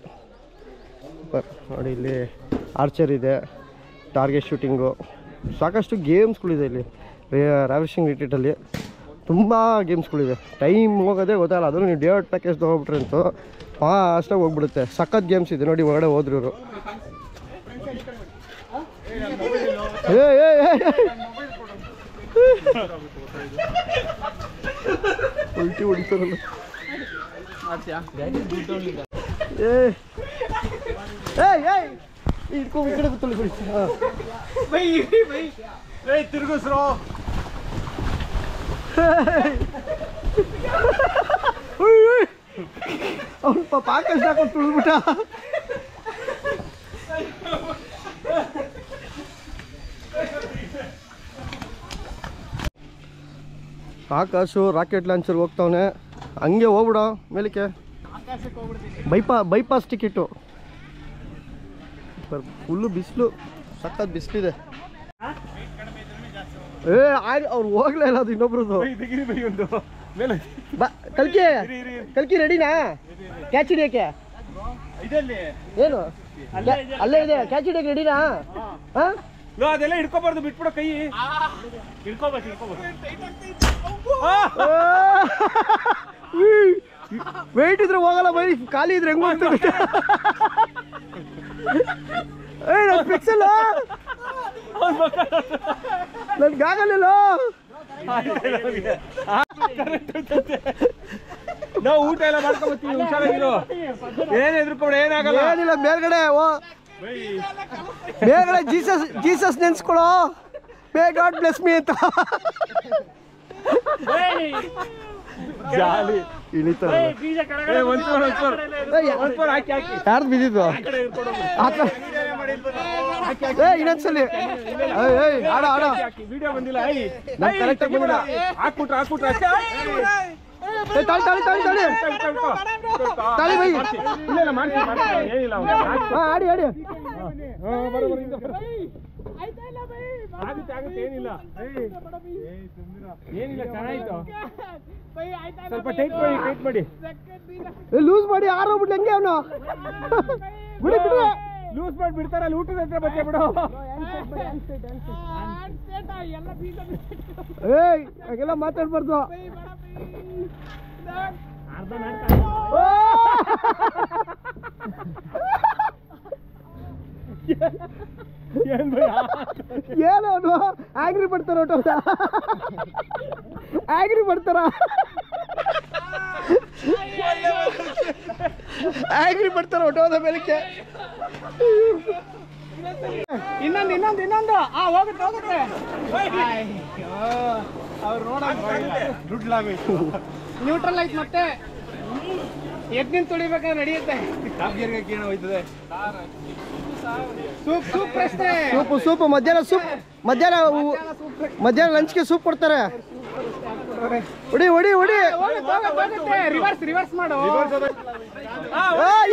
ನೋಡಿ ಇಲ್ಲಿ ಆರ್ಚರ್ ಇದೆ, ಟಾರ್ಗೆಟ್ ಶೂಟಿಂಗು, ಸಾಕಷ್ಟು ಗೇಮ್ಸ್ಗಳಿದೆ ಇಲ್ಲಿ. ರಾವಿಶಿಂಗ್ ರಿಟ್ರೀಟಲ್ಲಿ ತುಂಬ ಗೇಮ್ಸ್ಗಳಿವೆ. ಟೈಮ್ ಹೋಗೋದೇ ಗೊತ್ತಾಗಲ್ಲ. ಅದನ್ನು ನೀವು ಡೇ ಔಟ್ ಪ್ಯಾಕೇಜ್ ತೊಗೊಬಿಟ್ರೆ ಅಂತೂ ಅಷ್ಟಾಗಿ ಹೋಗ್ಬಿಡುತ್ತೆ. ಸಖತ್ ಗೇಮ್ಸ್ ಇದೆ ನೋಡಿ. ಹೊರಗಡೆ ಹೋದ್ರು ಇವರು. ಉಲ್ಟಿ ಹೊಡಿತಾರಲ್ಲ. ಇಟ್ಕೊ ಈ ಕಡೆ ಗೊತ್ತಲ್ಲ ತಿರ್ಗಿಸ್ರೋ. ಅವ್ನು ಪಾಪ ಆಕಾಶ ಹಾಕೊಂಡು ತುಳಿದ್ಬಿಟ್ಟ. ಆಕಾಶು ರಾಕೆಟ್ ಲಾಂಚರ್ಗೆ ಹೋಗ್ತಾವನೆ. ಹಂಗೆ ಹೋಗ್ಬಿಡ ಮೇಲಕ್ಕೆ. Bypass ticket. ಫುಲ್ಲು ಬಿಸಿಲು, ಸಖತ್ ಬಿಸಿಲಿದೆ. ಅವ್ರು ಹೋಗ್ಲೇ ಇಲ್ಲ. ಅದು ಇನ್ನೊಬ್ರದ್ದು. ಕಲ್ಕಿ ರೆಡಿನಾ ಕ್ಯಾಚ್ ಹಿಡಿಯೋಕ್ಕೆ? ಏನು ಅಲ್ಲೇ ಇದೆ ಕ್ಯಾಚ್ ಹಿಡಿಯೋಕ್ಕೆ ರೆಡಿನಾ? ಹಾಂ ಅದೆಲ್ಲ ಹಿಡ್ಕೋಬಾರ್ದು, ಬಿಟ್ಬಿಡೋ ಕೈ. ಹಿಡ್ಕೋಬೇಕು. ವೆಯ್ಟ್ ಇದ್ರೆ ಹೋಗಲ್ಲ ಬೈ, ಖಾಲಿ ಇದ್ರೆ ಹೆಂಗ್ ಹೋಗ್ತದೆ? ನನ್ನ ಪಿಕ್ಸಲ್ಲ, ನನ್ಗಾಗಲಿಲ್ಲ. ನಾವು ಊಟ ಎಲ್ಲ ಮಾಡ್ಕೊಂಬತ್ತೀವಿ, ಹುಷಾರಾಗಿರೋ. ಏನ್ ಎದ್ರುಕೊಂಡು ಏನಾಗಲ್ಲ. ಏನಿಲ್ಲ, ಮೇಲ್ಗಡೆ ಮೇಲ್ಗಡೆ ಜೀಸಸ್ ನೆನ್ಸ್ಕೊಳೋ, ಮೇ ಗಾಡ್ ಬ್ಲೆಸ್ ಮೀ ಅಂತ ಜಾಲಿ ಇಳಿತಾರೆ. ಯಾರ್ದು ಬಿದ್ದಿದ್ದು? ಇನ್ನೊಂದ್ಸಲಿ ಆಡ ಆಡ ವಿಡಿಯೋ ಬಂದಿಲ್ಲ. ಕರೆಕ್ಟಾಗಿ ಬಂದಿಲ್ಲ. ಹಾಕ್ಬಿಟ್ರೆ ತಾಳಿ ತಾಳಿ ತಾಳಿ ತಾಳಿ ತಾಳಿ ಬೈ. ಏನಿಲ್ಲ, ಆಡಿ ಆಡಿ. ಆಗುತ್ತೆ, ಏನಿಲ್ಲ ಚೆನ್ನಾಯ್ತು. ಸ್ವಲ್ಪ ಟೈಟ್ ಮಾಡಿ ಲೂಸ್ ಮಾಡಿ ಆರೋಗ್ಬಿಡ್ಲಿ ಹೆಂಗೆ ಅವನು. ಬಿಡಿ ಬಿಡಿ, ಲೂಸ್ ಮಾಡಿ ಬಿಡ್ತಾರಲ್ಲ ಊಟದ ಹತ್ರ ಬಚ್ಚೆ ಬಿಡು. ಏಯ್ ಹಾಗೆಲ್ಲ ಮಾತಾಡ್ಬಾರ್ದು. ಏನು ಅವನು ಆಗ್ರಿ ಪಡ್ತಾರ, ಆಗ್ರಿ ಪಡ್ತಾರ, ಆಗ್ರಿ ಪಡ್ತಾರ ಹೊಟ್ಟೋದ ಮೇಲಕ್ಕೆ. ಇನ್ನೊಂದು ಹೋಗುತ್ತೆ. ಅವ್ರು ನ್ಯೂಟ್ರಲ್ ಆಯ್ತು, ಮತ್ತೆ ಎದ್ನಿನ್ ತುಳಿಬೇಕಾದ್ರೆ ನಡೆಯುತ್ತೆ. ಸೂಪ್ ಮಧ್ಯಾಹ್ನ ಲಂಚ್ಗೆ ಸೂಪ್ ಕೊಡ್ತಾರೆ. ಹೊಡಿ ರಿವರ್ಸ್ ಮಾಡು.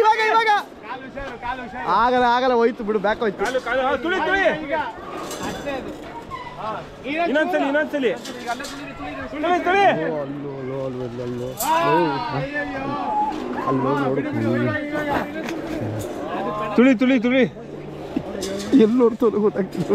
ಇವಾಗ ಆಗಲ್ಲ ಹೋಯ್ತು ಬಿಡು, ಬ್ಯಾಕ್ ಹೋಯ್ತು. ಇನ್ನೊಂದ್ಸಲಿ ತುಳಿ ಎಲ್ಲಿ ನೋಡ್ತೋ ಗೊತ್ತಾಗ್ತಿಲ್ಲ.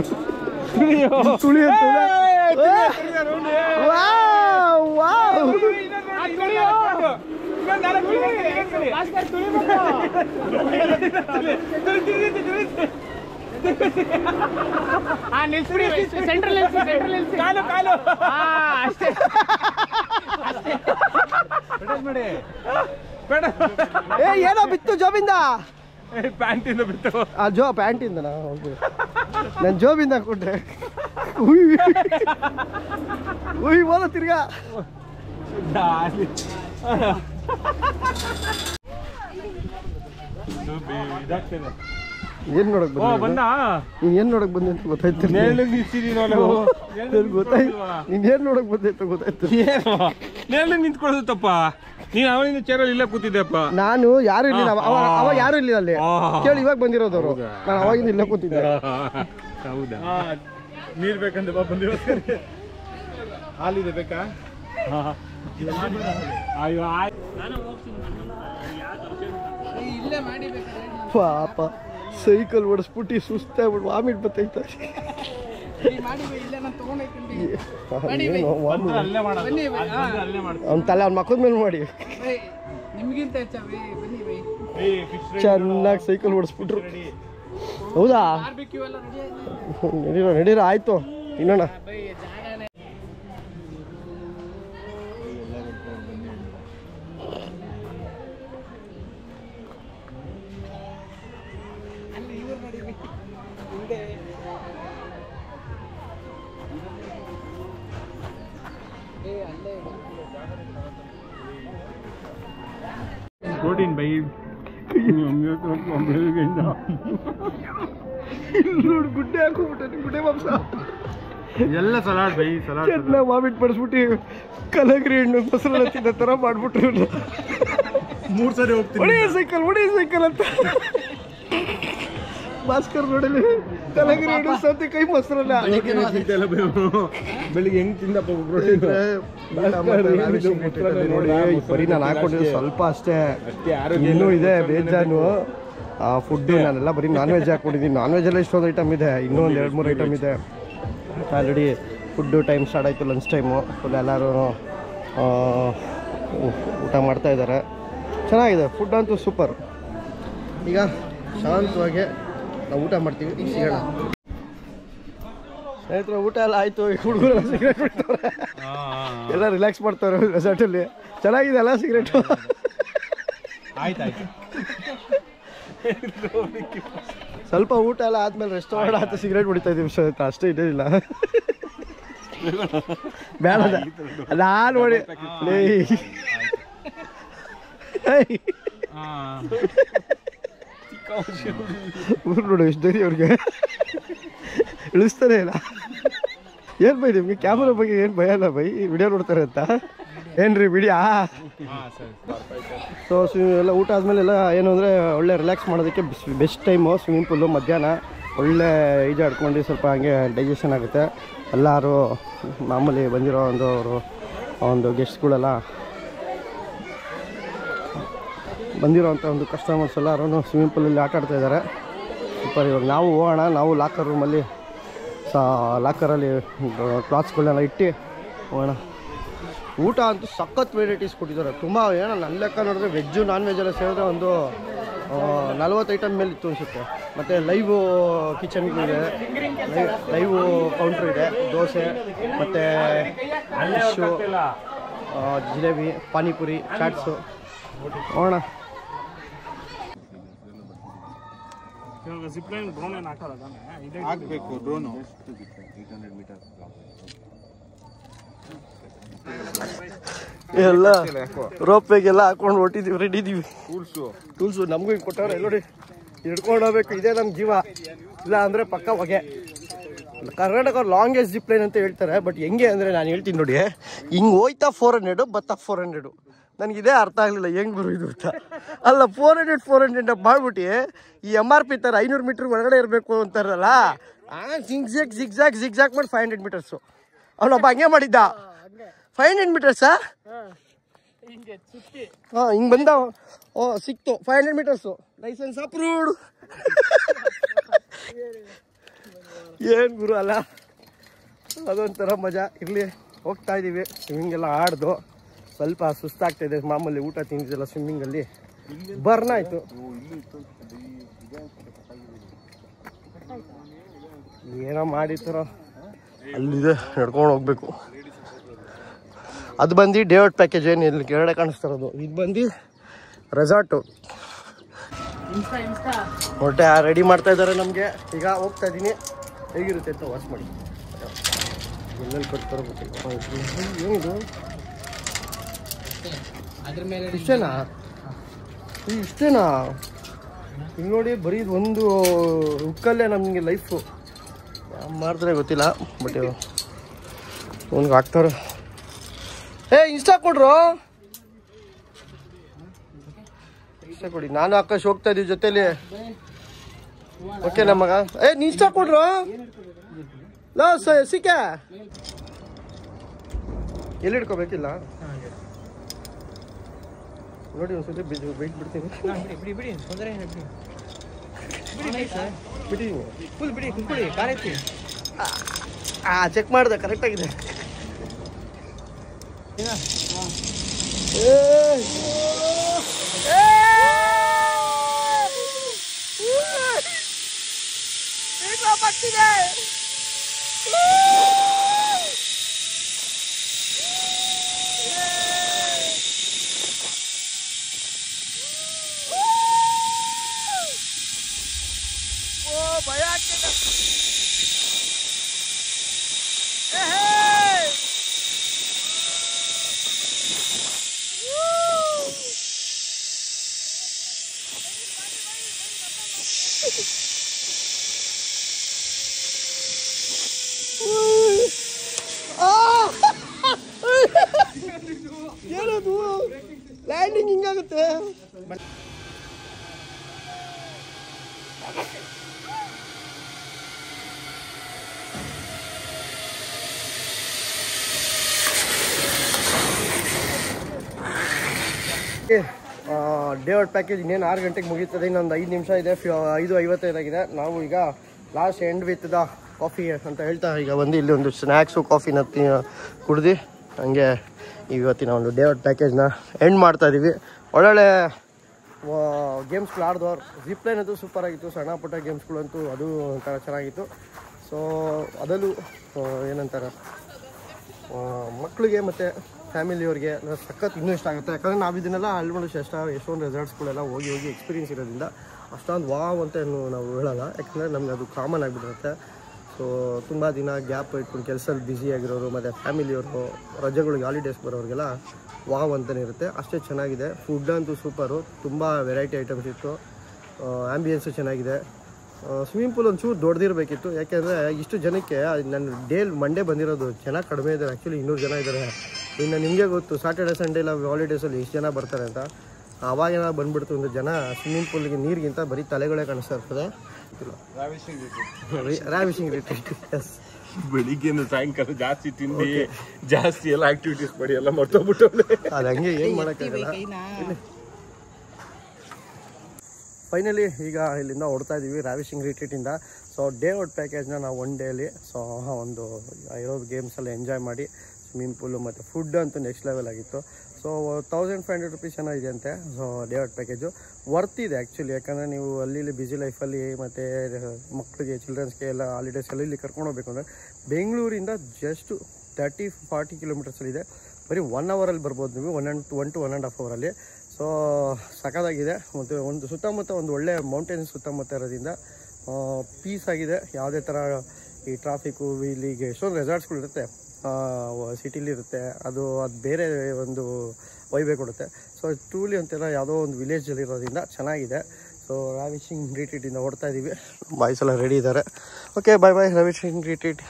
ಏನೋ ಬಿತ್ತು ಜೋಬಿಂದ, ಪ್ಯಾಂಟಿಂದ ಬಿತ್ತು. ಪ್ಯಾಂಟಿಂದ ನಾನು ಜೋಬಿಂದ ಹಾಕೊಂಡೆ. ಬೋಲ ತಿರ್ಗಾ ಏನ್ ನೋಡಕ್ ಬಂದ? ನೀನ್ ಏನ್ ನೋಡಕ್ ಬಂದೆ ಅಂತ ಗೊತ್ತಾಯ್ತು. ನೀನ್ ಏನ್ ನೋಡಕ್ ಬಂದೆ ಅಂತ ಗೊತ್ತಾಯ್ತು. ನಿಂತ್ಕೊಳ್ಳೋದಪ್ಪ, ನೀನ್ ಅವನಿಂದ ಚೇರಲ್ಲಿ ಇಲ್ಲ ಕೂತಿದ್ದೆಪ್ಪ. ನಾನು ಯಾರು ಇರ್ಲಿಲ್ಲ, ಅವ ಯಾರು ಇರ್ಲಿಲ್ಲ ಅಲ್ಲಿ. ಕೇಳಿ ಇವಾಗ ಬಂದಿರೋದವ್ರು, ನಾನು ಅವಾಗಿಂದ ಇಲ್ಲ ಕೂತಿದ್ದೆ. ಹೌದಾ? ನೀರ್ ಬೇಕಂತ ಬಂದಿರೋ. ಹಾಲಿದೆ ಬೇಕಾ? ಅಯ್ಯೋ ಪಾಪ ಸೈಕಲ್ ಓಡಿಸ್ಬಿಟ್ಟು ಸುಸ್ತಾಗ್ಬಿಟ್ಟು ವಾಮಿಟ್ ಬರ್ತೈತೆ. ಅವ್ನ ತಲೆ ಅವ್ನ ಮಕ್ಕದ ಮೇಲೆ ಮಾಡಿ ಚೆನ್ನಾಗಿ ಸೈಕಲ್ ಓಡಿಸ್ಬಿಟ್ರು. ಹೌದಾ? ನಡೀರೋ ಆಯ್ತು, ತಿನ್ನೋಣ. ಪ್ರೋಟೀನ್ ಬೈ ಗುಡ್ಡೆ ಹಾಕೋಬಿಟ್ಟೆ, ಗುಡ್ಡೆ ಮಾಂಸ ಎಲ್ಲ ಸಲಾಡ್ ಬೈ, ಸಲಾಡ್ ಚೆನ್ನಾಗಿ ವಾಮಿಟ್ ಪಡಿಸ್ಬಿಟ್ಟು ಕಲಗರಿ ಹಣ್ಣು ಮೊಸರು ತಿನ್ನೋ ಥರ ಮಾಡ್ಬಿಟ್ರು. 3 ಸರಿ ಹೋಗ್ತೀನಿ. ಹೊಡಿ ಸೈಕಲ್ ಅಂತ ಭಾಸ್ಕರ್ ರೋಡಲ್ಲಿ ಕಲಗರಿ ಹಣ್ಣು ಸೌತೆಕಾಯಿ ಮೊಸರಲ್ಲ. ಬೆಳಿಗ್ಗೆ ಹೆಂಗ್ ತಿಂದಪ್ಪ ನೋಡಿ, ಬರೀ ನಾನು ಹಾಕೊಂಡಿದ್ದು ಸ್ವಲ್ಪ ಅಷ್ಟೇ, ಇನ್ನೂ ಇದೆ ಬೇಜಾನು. ಫುಡ್ಡು ನಾನೆಲ್ಲ ಬರೀ ನಾನ್ ವೆಜ್ ಹಾಕ್ಕೊಂಡಿದ್ದೀನಿ. ನಾನ್ ವೆಜ್ಜೆಲ್ಲ ಇಷ್ಟೊಂದು ಐಟಮ್ ಇದೆ, ಇನ್ನೂ ಒಂದು 2-3 ಐಟಮ್ ಇದೆ. ಆಲ್ರೆಡಿ ಫುಡ್ಡು ಟೈಮ್ ಸ್ಟಾರ್ಟ್ ಆಯಿತು, ಲಂಚ್ ಟೈಮು. ಫುಲ್ ಎಲ್ಲರೂ ಊಟ ಮಾಡ್ತಾಯಿದ್ದಾರೆ. ಚೆನ್ನಾಗಿದೆ, ಫುಡ್ ಅಂತೂ ಸೂಪರ್. ಈಗ ಶಾಂತವಾಗಿ ನಾವು ಊಟ ಮಾಡ್ತೀವಿ, ಸಿಗೋಣ. ಸ್ನೇಹಿತರೆ ಊಟ ಎಲ್ಲ ಆಯಿತು. ಹುಡುಗರೆಲ್ಲ ಸಿಗರೇಟ್ ಬಿಡ್ತಾರೆ, ಎಲ್ಲ ರಿಲ್ಯಾಕ್ಸ್ ಮಾಡ್ತಾರೆ ರೆಸಾರ್ಟಲ್ಲಿ. ಚೆನ್ನಾಗಿದೆ ಅಲ್ಲ ಸಿಗರೇಟು? ಆಯ್ತಾಯ್ತು. ಸ್ವಲ್ಪ ಊಟ ಎಲ್ಲ ಆದ್ಮೇಲೆ ರೆಸ್ಟೋರೆಂಟ್ ಆಯ್ತು, ಸಿಗರೇಟ್ ಬಿಡ್ತಾ ಇದ್ದೀವಿ ಸರ್, ಅಷ್ಟೇ ಇಡೋದಿಲ್ಲ. ಬೇಡ ನಾನು ನೋಡಿ ಊರು ನೋಡು ಎಷ್ಟು ಧೈರ್ಯ ಅವ್ರಿಗೆ, ಇಳಿಸ್ತಾನೆ ಇಲ್ಲ. ಏನು ಬೈ ನಿಮಗೆ ಕ್ಯಾಮ್ರಾ ಬಗ್ಗೆ ಏನು ಭಯ ಅಲ್ಲ ಬೈ? ವಿಡಿಯೋ ನೋಡ್ತಾರೆ ಅಂತ ಏನ್ರಿ ವಿಡಿಯೋ? ಸೊ ಎಲ್ಲ ಊಟ ಆದಮೇಲೆ ಎಲ್ಲ ಏನು ಅಂದರೆ ಒಳ್ಳೆ ರಿಲ್ಯಾಕ್ಸ್ ಮಾಡೋದಕ್ಕೆ ಬೆಸ್ಟ್ ಟೈಮು ಸ್ವಿಮ್ಮಿಂಗ್ ಪೂಲು. ಮಧ್ಯಾಹ್ನ ಒಳ್ಳೆ ಈಜಾಡ್ಕೊಂಡು ಸ್ವಲ್ಪ ಹಂಗೆ ಡೈಜೆಷನ್ ಆಗುತ್ತೆ. ಎಲ್ಲರೂ ಮಾಮೂಲಿ ಬಂದಿರೋ ಒಂದು ಗೆಸ್ಟ್ಗಳೆಲ್ಲ ಬಂದಿರೋವಂಥ ಒಂದು ಕಸ್ಟಮರ್ಸ್ ಎಲ್ಲರೂ ಸ್ವಿಮ್ಮಿಂಗ್ ಪೂಲಲ್ಲಿ ಆಟ ಆಡ್ತಾಯಿದ್ದಾರೆ. ಸೂಪರ್. ಇವಾಗ ನಾವು ಹೋಗೋಣ, ನಾವು ಲಾಕರ್ ರೂಮಲ್ಲಿ ಲಾಕರಲ್ಲಿ ಕ್ಲಾತ್ಸ್ಗಳನ್ನೆಲ್ಲ ಇಟ್ಟು ಹೋಗೋಣ. ಊಟ ಅಂತೂ ಸಖತ್ ವೆರೈಟೀಸ್ ಕೊಟ್ಟಿದ್ದಾರೆ ತುಂಬ. ಏನೋ ನನ್ನ ಲೆಕ್ಕ ನೋಡಿದ್ರೆ ವೆಜ್ಜು ನಾನ್ ವೆಜ್ ಎಲ್ಲ ಸೇರಿದ್ರೆ ಒಂದು 40 ಐಟಮ್ ಮೇಲೆ ಇತ್ತು ಅನಿಸುತ್ತೆ. ಮತ್ತು ಲೈವ್ ಕಿಚನ್ಗಳಿದೆ, ಲೈವ್ ಕೌಂಟ್ರ್ ಇದೆ. ದೋಸೆ ಮತ್ತು ಫಿಶ್ಶು, ಜಿಲೇಬಿ, ಪಾನಿಪುರಿ, ಚಾಟ್ಸು. ಹೋಗೋಣ. ಹಾಕಬೇಕು ಡ್ರೋನು. ಎಲ್ಲ ರೋಪ್ವೇಗೆಲ್ಲ ಹಾಕೊಂಡು ಹೊಟ್ಟಿದ್ದೀವಿ, ರೆಡಿ ಇದ್ದೀವಿ. ಟೂಲ್ಸು ನಮಗೂ ಹಿಂಗೆ ಕೊಟ್ಟವ್ರೆ ನೋಡಿ, ಹಿಡ್ಕೊಂಡು ಹೋಗ್ಬೇಕು. ಇದೇ ನಮ್ಮ ಜೀವ, ಇಲ್ಲ ಅಂದರೆ ಪಕ್ಕ ಹೊಗೆ. ಕರ್ನಾಟಕ ಲಾಂಗೆಸ್ಟ್ ಜಿಪ್ ಲೈನ್ ಅಂತ ಹೇಳ್ತಾರೆ. ಬಟ್ ಹೆಂಗೆ ಅಂದರೆ ನಾನು ಹೇಳ್ತೀನಿ ನೋಡಿ, ಹಿಂಗೆ ಹೋಯ್ತಾ 400, ಬತ್ತ 400. ನನಗಿದೇ ಅರ್ಥ ಆಗಲಿಲ್ಲ ಹೆಂಗೆ ಗುರು ಇದು ಅಂತ. ಅಲ್ಲ 400 ಮಾಡ್ಬಿಟ್ಟು ಈ MRP ಥರ 500 ಮೀಟ್ರ್ ಒಳಗಡೆ ಇರಬೇಕು ಅಂತಾರಲ್ಲ, ಜಿಗ್ಜಾಗ್ ಮಾಡಿ 500 ಮೀಟರ್ಸು. ಅವನೊಬ್ಬ ಹಂಗೆ ಮಾಡಿದ್ದ 500 ಮೀಟರ್ಸಾ? ಹಾಂ ಹಿಂಗೆ ಬಂದ. ಸಿಕ್ತು 500 ಮೀಟರ್ಸು, ಲೈಸೆನ್ಸ್ ಅಪ್ರೂವ್ಡ್. ಏನು ಗುರು ಅಲ್ಲ, ಅದೊಂಥರ ಮಜಾ. ಇರಲಿ, ಹೋಗ್ತಾ ಇದ್ದೀವಿ. ಸ್ವಿಮ್ಮಿಂಗೆಲ್ಲ ಆಡ್ದು ಸ್ವಲ್ಪ ಸುಸ್ತಾಗ್ತಾಯಿದೆ. ಮಾಮೂಲಿ ಊಟ ತಿಂದಿದ್ದೆಲ್ಲ ಸ್ವಿಮ್ಮಿಂಗಲ್ಲಿ ಬರ್ನ್ ಆಯಿತು. ಏನೋ ಮಾಡಿರ್ತಾರೋ ಅಲ್ಲಿದೆ, ನಡ್ಕೊಂಡು ಹೋಗ್ಬೇಕು. ಅದು ಬಂದು ಡೇಔಟ್ ಪ್ಯಾಕೇಜ್, ಏನು ಇಲ್ಲಿ ಕೆಳಗಡೆ ಕಾಣಿಸ್ತಾರದು. ಇದು ಬಂದು ರೆಸಾರ್ಟು. ಹೊಟ್ಟೆ ರೆಡಿ ಮಾಡ್ತಾ ಇದ್ದಾರೆ ನಮಗೆ. ಈಗ ಹೋಗ್ತಾ ಇದ್ದೀನಿ, ಹೇಗಿರುತ್ತೆ ಅಂತ ವಾಚ್ ಮಾಡಿ. ಎಲ್ಲೆಲ್ಲಿ ಕೊಡ್ತಾರೋ ಗೊತ್ತಿಲ್ಲ. ಏನಿದು ಇಷ್ಟೇನಾ? ಇಷ್ಟೇನಾ? ಈಗ ನೋಡಿ, ಬರೀ ಒಂದು ಉಕ್ಕಲ್ಲೇ ನಮಗೆ ಲೈಫು. ಮಾಡಿದ್ರೆ ಗೊತ್ತಿಲ್ಲ, ಬಟ್ ಅವ್ನಿಗೆ ಹಾಕ್ತಾರೆ. ಇನ್ಸ್ಟಾ ಕೊಡ್ರು, ಇನ್ಸ್ಟಾ ಕೊಡಿ. ನಾನು ಆಕಾಶ್ ಹೋಗ್ತಾ ಇದ್ದೀವಿ ಜೊತೆಲಿ. ಓಕೆ ನಮಗ ನೀ ಇನ್ಸ್ಟಾ ಕೊಡ್ರು. ಲೋ ಸಿಕ್ಕ ಎಲ್ಲಿ ಹಿಡ್ಕೋಬೇಕಿಲ್ಲ ನೋಡಿ. ಒಂದ್ಸತಿ ಬೈಕ್ ಬಿಡ್ತೀನಿ, ಬಿಡಿ. ಚೆಕ್ ಮಾಡಿದೆ, ಕರೆಕ್ಟಾಗಿದೆ. ಭಯ ಆಗ್ತಿದೆ. ಏನದು ಲ್ಯಾಂಡಿಂಗ್ ಹಿಂಗಾಗುತ್ತೆ. ಡೇ ಔಟ್ ಪ್ಯಾಕೇಜ್ ಇನ್ನೇನು 6 ಗಂಟೆಗೆ ಮುಗೀತದೆ. ಇನ್ನೊಂದು 5 ನಿಮಿಷ ಇದೆ. 5:55 ಆಗಿದೆ. ನಾವು ಈಗ last end with the coffee ಅಂತ ಹೇಳ್ತಾ ಈಗ ಬಂದು ಇಲ್ಲಿ ಒಂದು ಸ್ನ್ಯಾಕ್ಸು ಕಾಫಿನ ಕುಡ್ದು ಹಂಗೆ ಇವತ್ತಿನ ಒಂದು ಡೇ ಔಟ್ ಪ್ಯಾಕೇಜ್ನ ಎಂಡ್ ಮಾಡ್ತಾಯಿದ್ದೀವಿ. ಒಳ್ಳೊಳ್ಳೆ ಗೇಮ್ಸ್ಗಳು ಆಡಿದವ್ರು. ಜಿಪ್ಲೈನ್ ಅಂತೂ ಸೂಪರ್ ಆಗಿತ್ತು. ಸಣ್ಣ ಪುಟ್ಟ ಗೇಮ್ಸ್ಗಳಂತೂ ಅದು ಒಂಥರ ಚೆನ್ನಾಗಿತ್ತು. ಸೊ ಅದರಲ್ಲೂ ಏನಂತಾರೆ ಮಕ್ಕಳಿಗೆ ಮತ್ತು ಫ್ಯಾಮಿಲಿಯವ್ರಿಗೆ ಸಖತ್ ಇನ್ನೂ ಇಷ್ಟ ಆಗುತ್ತೆ. ಯಾಕಂದರೆ ನಾವು ಇದನ್ನೆಲ್ಲ ಆಲ್ಮೋಸ್ಟ್ ಎಷ್ಟೊಂದು ರೆಸಾರ್ಟ್ಸ್ಗಳೆಲ್ಲ ಹೋಗಿ ಎಕ್ಸ್ಪೀರಿಯನ್ಸ್ ಇರೋದ್ರಿಂದ ಅಷ್ಟೊಂದು ವಾವ್ ಅಂತ ನಾವು ಹೇಳೋಲ್ಲ. ಯಾಕಂದರೆ ನಮ್ಗೆ ಅದು ಕಾಮನ್ ಆಗಿಬಿಟ್ಟಿರುತ್ತೆ. ಸೊ ತುಂಬ ದಿನ ಗ್ಯಾಪ್ ಇಟ್ಕೊಂಡು ಕೆಲಸದಲ್ಲಿ ಬ್ಯುಸಿಯಾಗಿರೋರು ಮತ್ತು ಫ್ಯಾಮಿಲಿಯವರು ರಜೆಗಳಿಗೆ ಹಾಲಿಡೇಸ್ ಬರೋರಿಗೆಲ್ಲ ವಾವ್ ಅಂತಲೇ ಇರುತ್ತೆ. ಅಷ್ಟೇ ಚೆನ್ನಾಗಿದೆ. ಫುಡ್ ಅಂತೂ ಸೂಪರು. ತುಂಬ ವೆರೈಟಿ ಐಟಮ್ಸ್ ಇತ್ತು. ಆ್ಯಂಬಿಯನ್ಸು ಚೆನ್ನಾಗಿದೆ. ಸ್ವಿಮ್ಮಿಂಗ್ ಪೂಲ್ ಒಂಚೂರು ದೊಡ್ಡದಿರಬೇಕಿತ್ತು. ಯಾಕೆಂದರೆ ಇಷ್ಟು ಜನಕ್ಕೆ ನಾನು ಮಂಡೇ ಬಂದಿರೋದು ಜನ ಕಡಿಮೆ ಇದ್ದಾರೆ. ಆ್ಯಕ್ಚುಲಿ 200 ಜನ ಇದ್ದಾರೆ. ಇನ್ನು ನಿಮಗೆ ಗೊತ್ತು ಸಾಟರ್ಡೆ ಸಂಡೇ ಇಲ್ಲ ಹಾಲಿಡೇಸಲ್ಲಿ ಎಷ್ಟು ಜನ ಬರ್ತಾರೆ ಅಂತ. ಅವಾಗೇನ ಬಂದುಬಿಡ್ತು ಒಂದು ಜನ ಸ್ವಿಮ್ಮಿಂಗ್ ಪೂಲ್ಗೆ ನೀರಿಗಿಂತ ಬರೀ ತಲೆಗಳೇ ಕಾಣಿಸ್ತಾ ಇರ್ತದೆ. ರಾವಿಶಿಂಗ್ ರಿಟ್ರೀಟ್. ಎಸ್, ಬೆಳಿಗ್ಗೆಯಿಂದ ಸಾಯಂಕಾಲ ಜಾಸ್ತಿ ತಿಂದು ಜಾಸ್ತಿ ಎಲ್ಲ ಆಕ್ಟಿವಿಟೀಸ್ ಮಾಡಿ ಎಲ್ಲ ಮರ್ತೋಗ್ಬಿಟ್ಟು ಅದು ಹಂಗೆ ಏನು ಮಾಡೋಕ್ಕಾಗಲ್ಲ. ಫೈನಲಿ ಈಗ ಇಲ್ಲಿಂದ ಹೊಡ್ತಾ ಇದ್ದೀವಿ ರಾವಿಶಿಂಗ್ ರಿಟ್ರೀಟಿಂದ. ಸೊ ಡೇ ಔಟ್ ಪ್ಯಾಕೇಜ್ನ ನಾವು 1 ಡೇಲಿ ಒಂದು ಇರೋದು ಗೇಮ್ಸೆಲ್ಲ ಎಂಜಾಯ್ ಮಾಡಿ ಸ್ವಿಮ್ಮಿಂಗ್ ಪೂಲು ಮತ್ತು ಫುಡ್ ಅಂತೂ ನೆಕ್ಸ್ಟ್ ಲೆವೆಲ್ ಆಗಿತ್ತು. ಸೊ 1500 rupees ಚೆನ್ನಾಗಿದೆ ಅಂತೆ. So day out package worth ಇದೆ ಆ್ಯಕ್ಚುಲಿ. ಯಾಕಂದರೆ ನೀವು ಅಲ್ಲಿ ಬ್ಯುಸಿ ಲೈಫಲ್ಲಿ ಮತ್ತು ಮಕ್ಕಳಿಗೆ ಚಿಲ್ಡ್ರನ್ಸ್ಗೆ ಎಲ್ಲ ಹಾಲಿಡೇಸಲ್ಲಿ ಇಲ್ಲಿ ಕರ್ಕೊಂಡು ಹೋಗ್ಬೇಕು ಅಂದರೆ ಬೆಂಗಳೂರಿಂದ ಜಸ್ಟ್ 30-40 ಕಿಲೋಮೀಟರ್ಸಲ್ಲಿದೆ. ಬರೀ 1 ಅವರಲ್ಲಿ ಬರ್ಬೋದು ನೀವು. 1 to 1.5 ಅವರಲ್ಲಿ. ಸೊ ಸಖತ್ತಾಗಿದೆ. ಮತ್ತು ಒಂದು ಸುತ್ತಮುತ್ತ ಒಂದು ಒಳ್ಳೆ ಮೌಂಟೇನ್ಸ್ ಸುತ್ತಮುತ್ತ ಇರೋದ್ರಿಂದ ಪೀಸ್ ಆಗಿದೆ. ಯಾವುದೇ ಥರ ಈ ಟ್ರಾಫಿಕ್ಕು ಇಲ್ಲಿಗೆ ಎಷ್ಟೊಂದು ರೆಸಾರ್ಟ್ಸ್ಗಳಿರುತ್ತೆ ಸಿಟಿಲಿರುತ್ತೆ. ಅದು ಬೇರೆ ಒಂದು ವೈಬೇ ಕೊಡುತ್ತೆ. ಸೊ ಟ್ರೂಲಿ ಒಂಥರ ಯಾವುದೋ ಒಂದು ವಿಲೇಜಲ್ಲಿರೋದ್ರಿಂದ ಚೆನ್ನಾಗಿದೆ. ಸೊ ರಾವಿಶಿಂಗ್ ರಿಟ್ರೀಟಿಂದ ಹೊಡ್ತಾ ಇದ್ದೀವಿ. ಬಾಯ್ಸ್ ಎಲ್ಲ ರೆಡಿ ಇದ್ದಾರೆ. ಓಕೆ, ಬಾಯ್ ರಾವಿಶಿಂಗ್ ರಿಟ್ರೀಟ್.